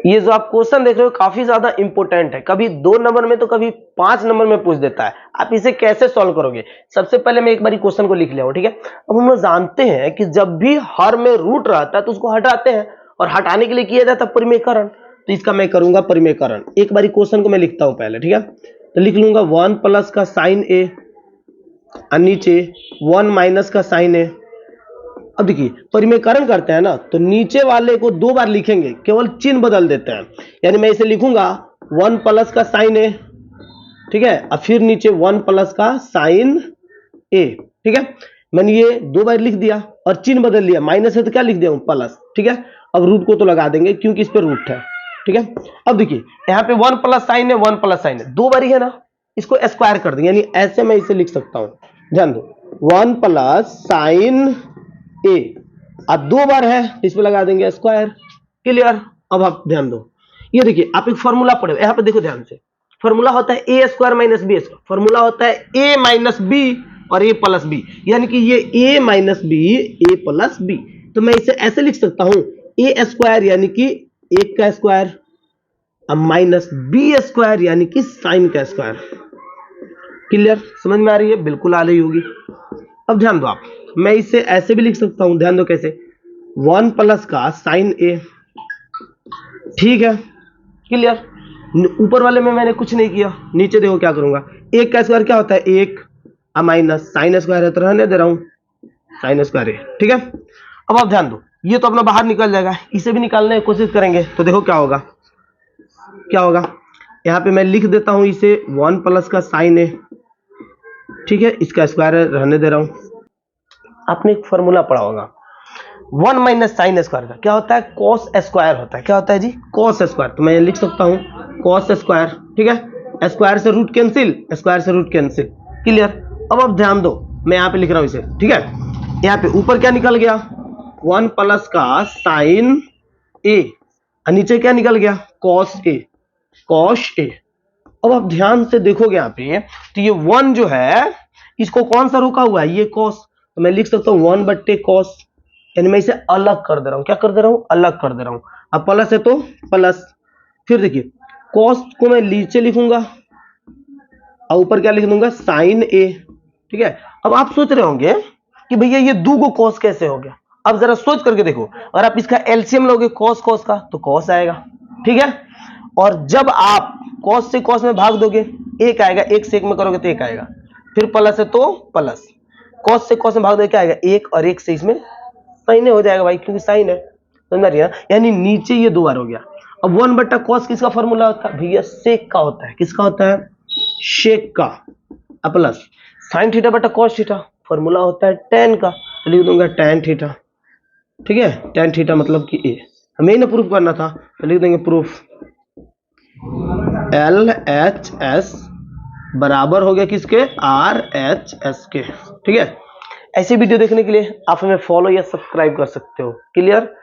ये जो आप क्वेश्चन देख रहे हो काफी ज्यादा इंपॉर्टेंट है, कभी 2 नंबर में तो कभी 5 नंबर में पूछ देता है। आप इसे कैसे सॉल्व करोगे? सबसे पहले मैं एक बार क्वेश्चन को लिख लिया हूं, ठीक है। अब हम लोग जानते हैं कि जब भी हर में रूट रहता है तो उसको हटाते हैं, और हटाने के लिए किया जाता है परिमेयकरण। तो इसका मैं करूंगा परिमेयकरण। एक बार क्वेश्चन को मैं लिखता हूं पहले, ठीक है। तो लिख लूंगा 1 प्लस का साइन ए और नीचे 1 माइनस का साइन ए। अब देखिए परिमेयकरण करते हैं ना, तो नीचे वाले को 2 बार लिखेंगे, केवल चिन्ह बदल देते हैं। यानी मैं इसे लिखूंगा 1 प्लस का साइन ए, ठीक है, और फिर नीचे 1 प्लस का साइन ए, ठीक है। मैंने ये 2 बार लिख दिया और चिन्ह बदल लिया, माइनस है तो क्या लिख दिया हूं, प्लस, ठीक है। अब रूट को तो लगा देंगे क्योंकि इस पे रूट है, ठीक है। अब देखिए यहाँ पे 1 प्लस साइन है, 1 प्लस साइन है, 2 बार ही है ना, इसको स्क्वायर कर देंगे। यानी ऐसे मैं इसे लिख सकता हूं, ध्यान दो, 1 प्लस साइन ए, अब 2 बार है, इसमें लगा देंगे स्क्वायर। क्लियर? अब आप ध्यान दो, ये देखिए आप एक फॉर्मूला पढ़े, यहाँ पे देखो ध्यान से, फॉर्मूला होता है A square minus B square, formula होता है ए माइनस बी और ए प्लस बी, यानी कि ये ए माइनस बी ए प्लस बी। तो मैं इसे ऐसे लिख सकता हूं, ए स्क्वायर यानी कि 1 का स्क्वायर, अब माइनस बी स्क्वायर यानी कि साइन का स्क्वायर। क्लियर? समझ में आ रही है? बिल्कुल आ रही होगी। अब ध्यान दो आप, मैं इसे ऐसे भी लिख सकता हूं, ध्यान दो कैसे, 1 प्लस का साइन ए, ठीक है। क्लियर? ऊपर वाले में मैंने कुछ नहीं किया, नीचे देखो क्या करूंगा, 1 का स्क्वायर क्या होता है 1, माइनस साइन स्क्वायर है तो रहने दे रहा हूं, साइन स्क्वायर है, ठीक है। अब आप ध्यान दो, ये तो अपना बाहर निकल जाएगा, इसे भी निकालने की कोशिश करेंगे तो देखो क्या होगा, क्या होगा। यहां पे मैं लिख देता हूं इसे 1 प्लस का साइन ए, ठीक है, इसका स्क्वायर रहने दे रहा हूं। आपने एक फॉर्मूला पढ़ा होगा 1 माइनस साइन स्क्वायर का क्या होता है, कॉस स्क्वायर होता है। क्या होता है जी? Cos square. तो मैं लिख सकता हूं कॉस स्क्वायर, ठीक है, स्क्वायर से रूट कैंसिल, स्क्वायर से रूट कैंसिल। क्लियर? अब आप ध्यान दो, मैं यहां पे लिख रहा हूं इसे, ठीक है। यहां पे ऊपर क्या निकल गया, 1 प्लस का साइन ए, और नीचे क्या निकल गया, कॉस ए, कॉस ए। अब आप ध्यान से देखोगे यहाँ पे, तो ये 1 जो है इसको कौन सा रोका हुआ है, ये कॉस। तो मैं लिख सकता हूं 1 बट्टे कॉस, यानी मैं इसे अलग कर दे रहा हूं। क्या कर दे रहा हूं? अलग कर दे रहा हूं। अब प्लस है तो प्लस, फिर देखिए कॉस को मैं नीचे लिखूंगा और ऊपर क्या लिख दूंगा, साइन ए, ठीक है। अब आप सोच रहे होंगे कि भैया ये 2 को कॉस कैसे हो गया। अब जरा सोच करके देखो, अगर आप इसका एलसीएम लोगे कॉस कॉस का तो कॉस आएगा, ठीक है। और जब आप कॉस से कॉस में भाग दोगे 1 आएगा, 1 से 1 में करोगे तो 1 आएगा, फिर प्लस है तो प्लस, कॉस से कॉस में भाग दोगे क्या आएगा 1, और 1 से इसमें साइन हो जाएगा भाई, क्योंकि साइन है। समझ रही है? यानी नीचे ये 2 बार हो गया। अब 1 बट्टा कॉस किसका फॉर्मूला होता है भैया, सेक का होता है। किसका होता है? शेक का। प्लस साइन थीटा बटा कॉस थीटा, फॉर्मूला होता है tan का, तो लिख दूंगा tan थीटा, ठीक है। tan थीटा मतलब कि ए, हमें ना प्रूफ करना था, तो लिख देंगे प्रूफ LHS बराबर हो गया किसके, RHS के, ठीक है। ऐसी वीडियो देखने के लिए आप हमें फॉलो या सब्सक्राइब कर सकते हो। क्लियर?